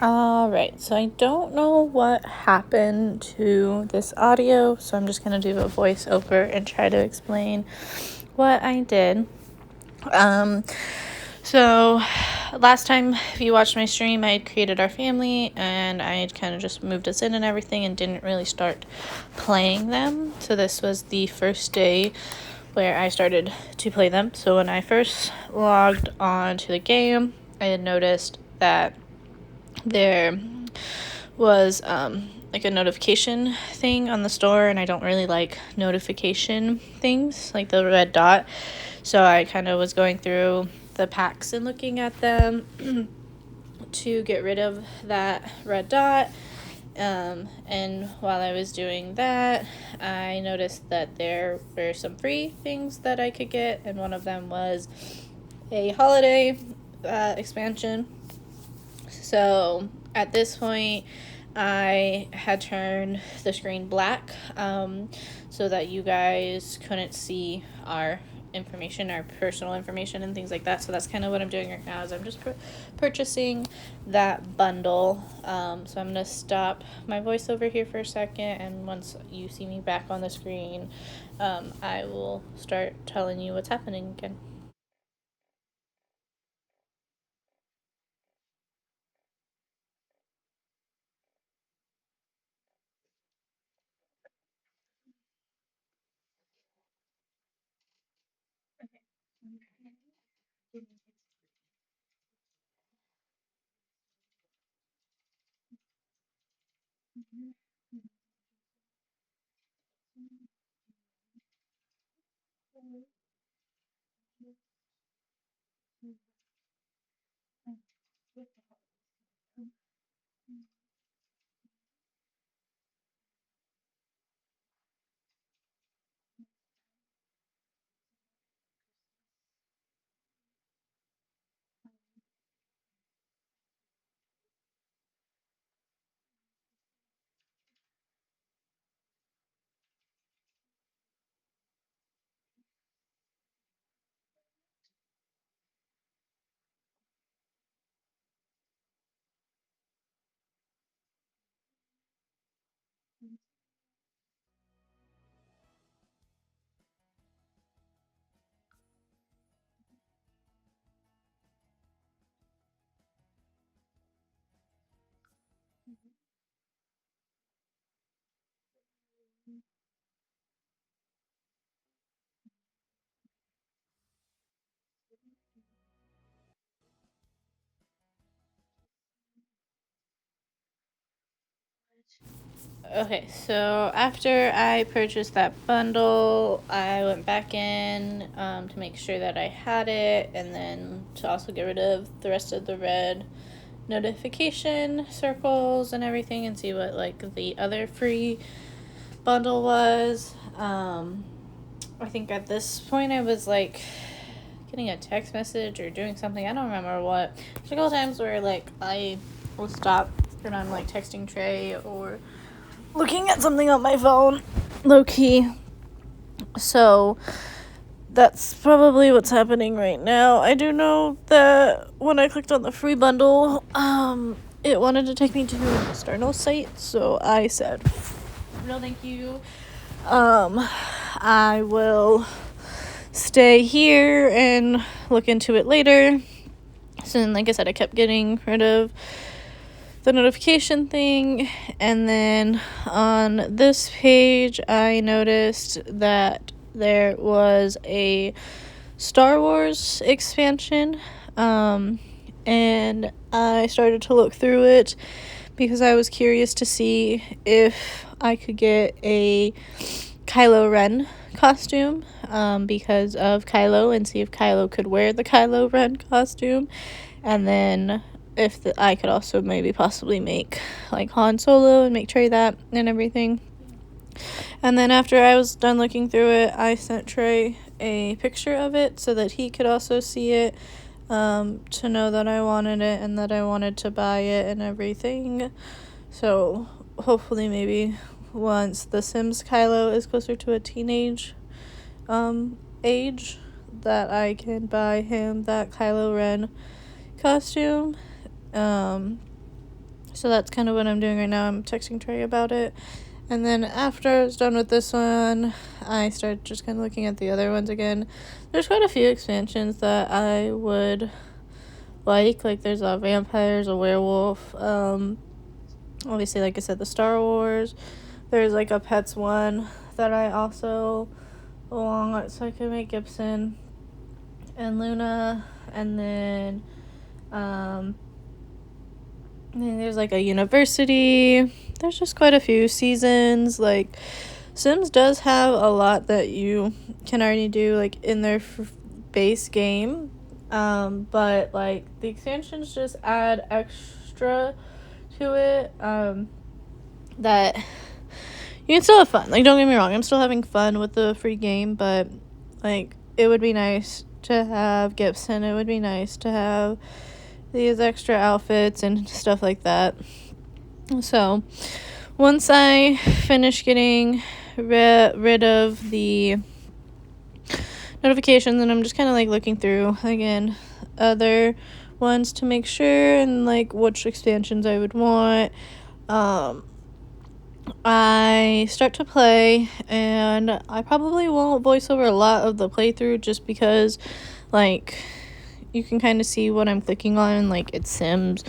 Alright, so I don't know what happened to this audio, so I'm just going to do a voiceover and try to explain what I did. So last time, if you watched my stream, I had created our family and I had kind of just moved us in and everything and didn't really start playing them. So this was the first day where I started to play them. So when I first logged on to the game, I had noticed that there was like a notification thing on the store, and I don't really like notification things, like the red dot. So I kind of was going through the packs and looking at them to get rid of that red dot. And while I was doing that, I noticed that there were some free things that I could get, and one of them was a holiday expansion. So at this point, I had turned the screen black so that you guys couldn't see our information, our personal information and things like that. So that's kind of what I'm doing right now is I'm just purchasing that bundle. So I'm going to stop my voiceover here for a second, and once you see me back on the screen, I will start telling you what's happening again. Okay, so after I purchased that bundle, I went back in to make sure that I had it, and then to also get rid of the rest of the red notification circles and everything, and see what like the other free bundle was. I think at this point I was like getting a text message or doing something. I don't remember what. There's a couple times where like I will stop and I'm like texting Trey or looking at something on my phone, low key. So that's probably what's happening right now. I do know that when I clicked on the free bundle, it wanted to take me to an external site, so I said, no thank you. I will stay here and look into it later. So then, like I said, I kept getting rid of the notification thing, and then on this page I noticed that there was a Star Wars expansion, and I started to look through it because I was curious to see if I could get a Kylo Ren costume, because of Kylo, and see if Kylo could wear the Kylo Ren costume, and then if I could also maybe possibly make like Han Solo and make Trey that and everything. And then after I was done looking through it, I sent Trey a picture of it so that he could also see it, to know that I wanted it and that I wanted to buy it and everything. So hopefully maybe once the Sims Kylo is closer to a teenage age, that I can buy him that Kylo Ren costume. So that's kind of what I'm doing right now. I'm texting Trey about it. And then after I was done with this one, I started just kind of looking at the other ones again. There's quite a few expansions that I would like there's a vampires, a werewolf, obviously, like I said, the Star Wars. There's like a pets one that I also belong, so I can make Gibson and Luna. And then there's like a university. There's just quite a few seasons. Like Sims does have a lot that you can already do like in their base game, but like the expansions just add extra to it, that you can still have fun. Like, don't get me wrong, I'm still having fun with the free game, but like it would be nice to have Gibson. It would be nice to have these extra outfits and stuff like that. So once I finish getting rid of the notifications, and I'm just kind of like looking through again other ones to make sure and like which expansions I would want, I start to play, and I probably won't voice over a lot of the playthrough just because like you can kind of see what I'm clicking on. Like, it's Sims.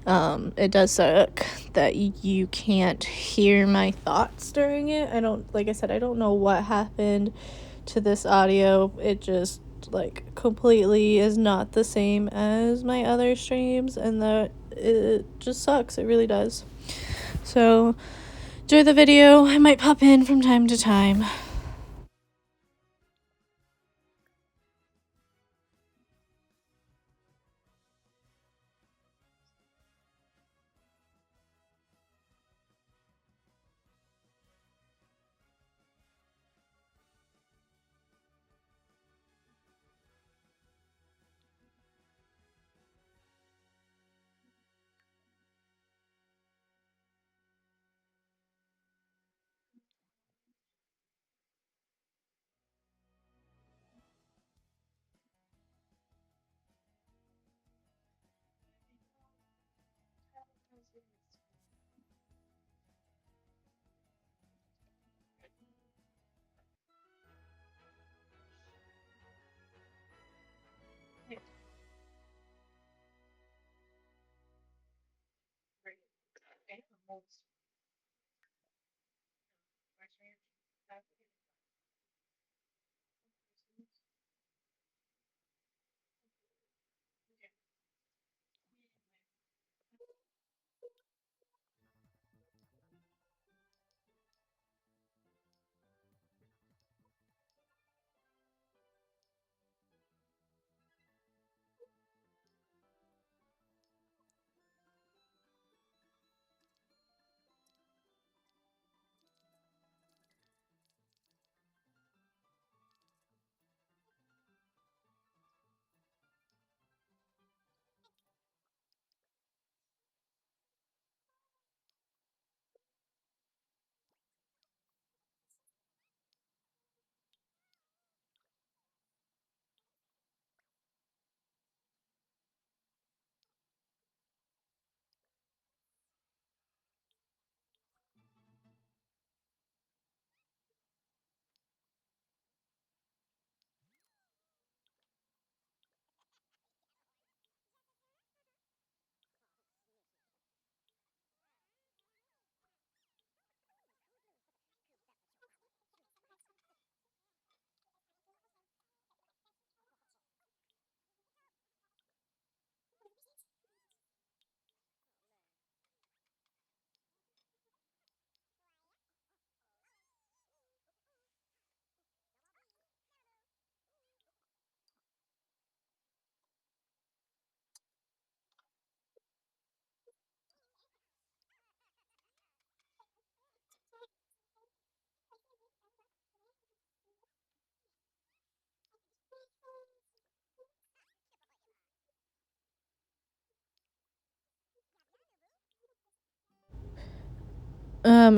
It does suck that you can't hear my thoughts during it. Like I said, I don't know what happened to this audio. It just like completely is not the same as my other streams, and that it just sucks. It really does. So enjoy the video. I might pop in from time to time.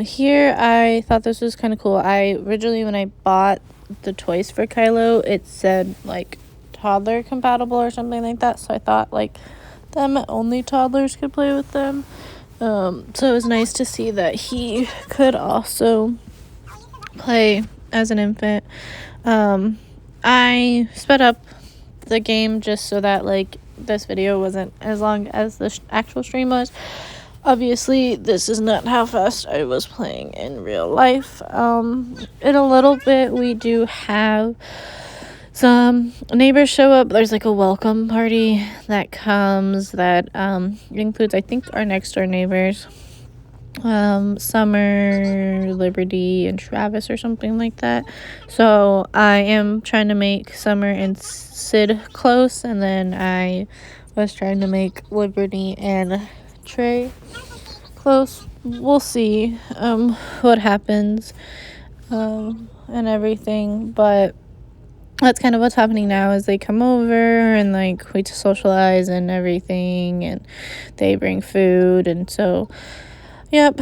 Here I thought this was kind of cool. I originally, when I bought the toys for Kylo, it said like toddler compatible or something like that. So I thought like only toddlers could play with them. So it was nice to see that he could also play as an infant. I sped up the game just so that like this video wasn't as long as the actual stream was. Obviously, this is not how fast I was playing in real life. In a little bit, we do have some neighbors show up. There's like a welcome party that comes that includes, I think, our next door neighbors. Summer, Liberty, and Travis or something like that. So I am trying to make Summer and Sid close, and then I was trying to make Liberty and Trey close. We'll see what happens and everything, but that's kind of what's happening now is they come over and like we socialize and everything, and they bring food, and so yep,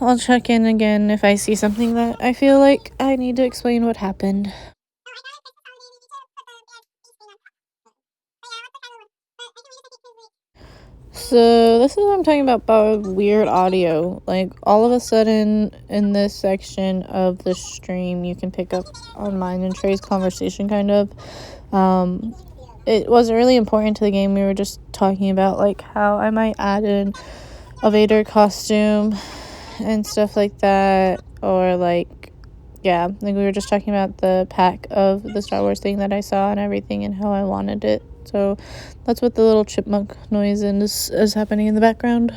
I'll check in again if I see something that I feel like I need to explain what happened. So this is what I'm talking about weird audio. Like all of a sudden in this section of the stream, you can pick up on mine and Trey's conversation kind of. It wasn't really important to the game. We were just talking about like how I might add in a Vader costume and stuff like that, or like yeah, like we were just talking about the pack of the Star Wars thing that I saw and everything and how I wanted it. So that's what the little chipmunk noise is happening in the background.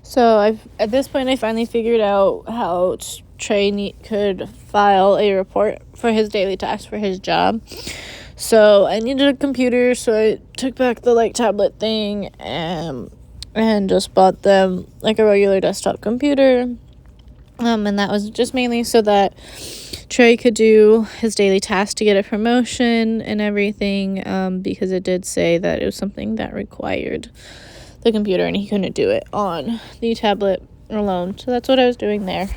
So at this point I finally figured out how Trey could file a report for his daily tasks for his job. So I needed a computer, so I took back the like tablet thing and just bought them like a regular desktop computer. And that was just mainly so that Trey could do his daily task to get a promotion and everything, because it did say that it was something that required the computer and he couldn't do it on the tablet alone. So that's what I was doing there.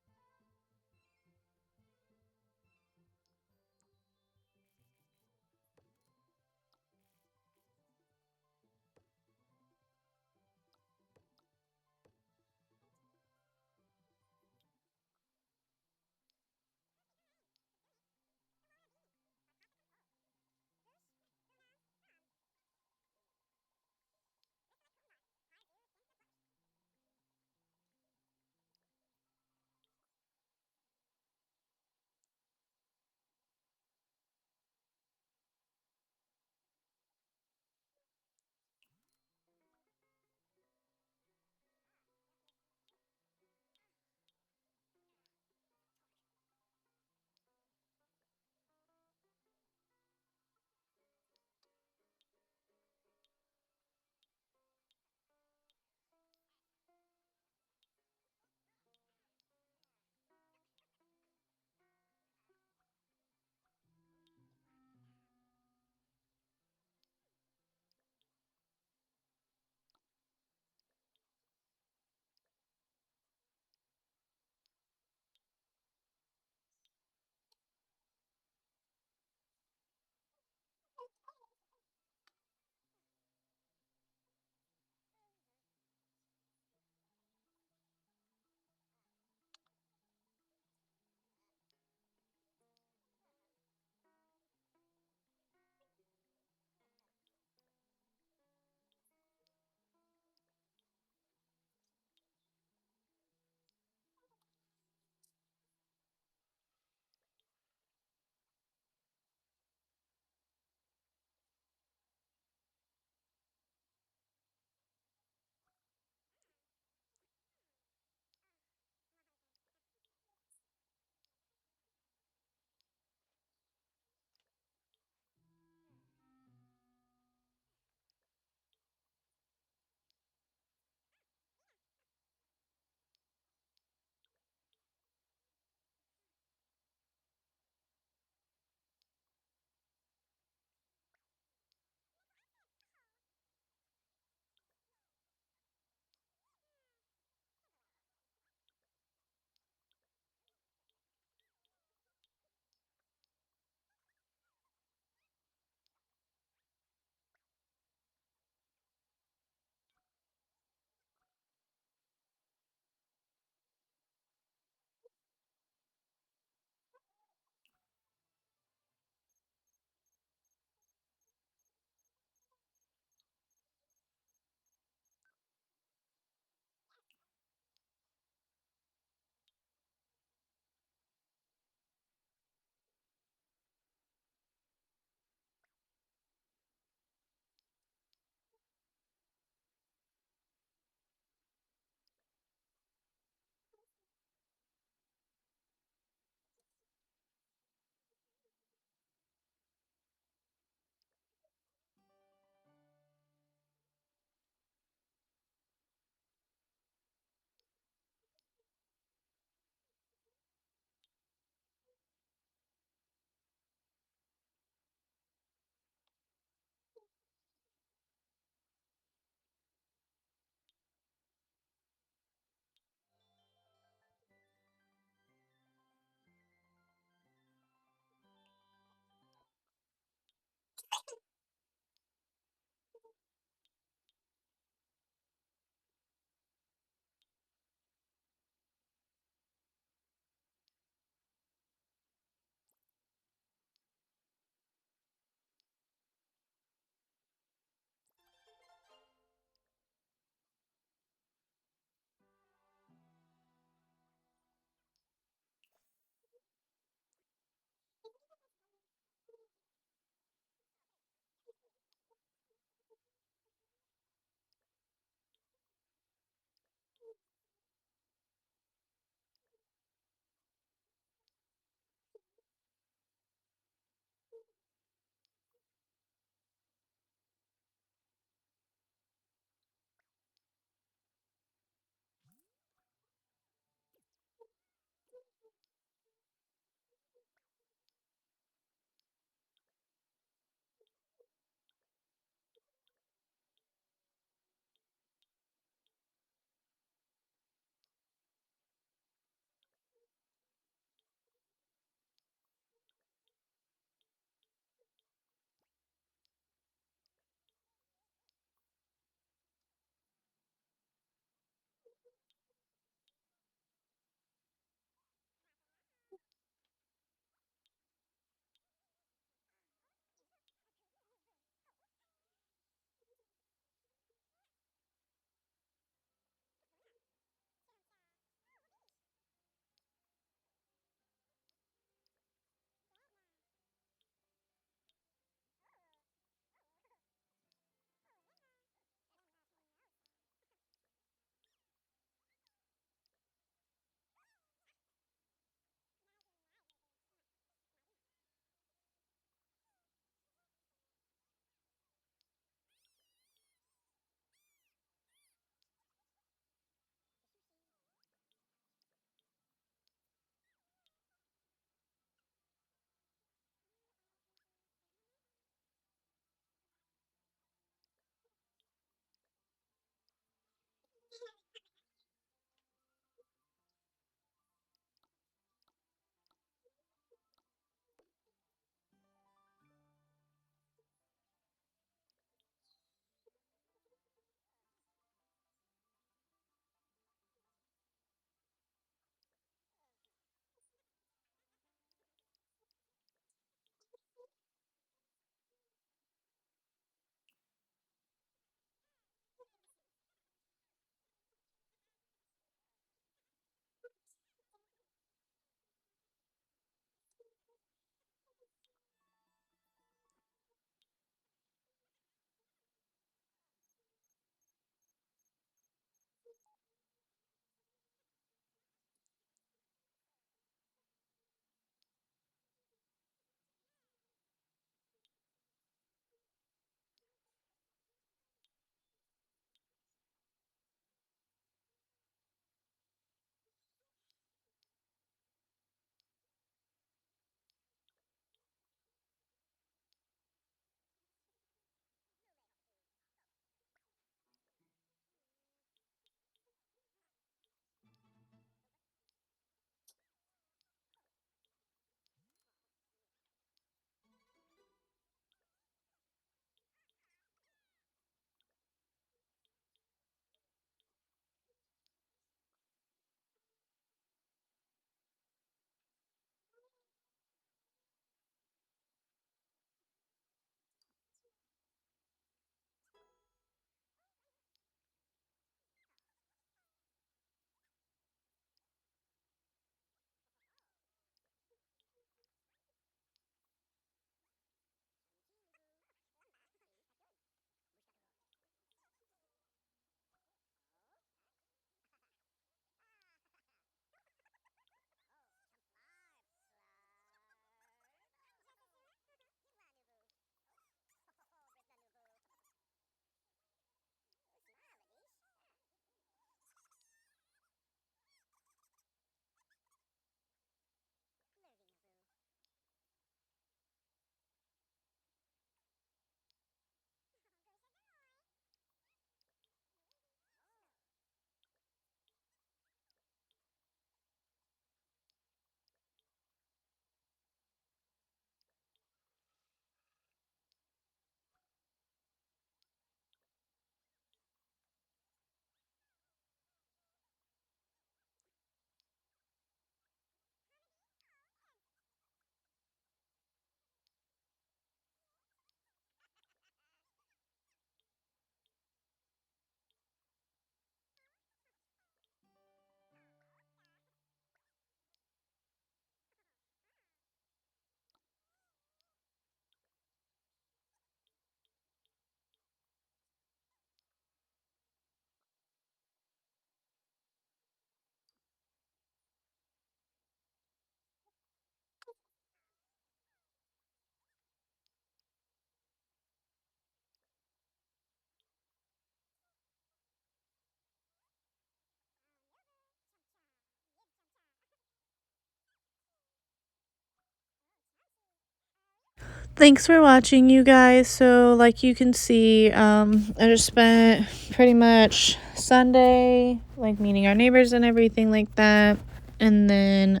Thanks for watching, you guys. So like you can see, I just spent pretty much Sunday like meeting our neighbors and everything like that, and then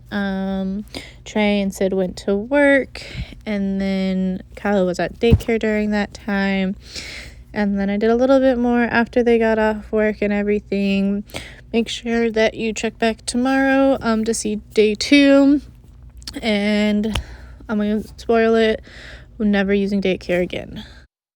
Trey and Sid went to work, and then Kylo was at daycare during that time, and then I did a little bit more after they got off work and everything. Make sure that you check back tomorrow to see day 2, and I'm gonna spoil it. We're never using daycare again.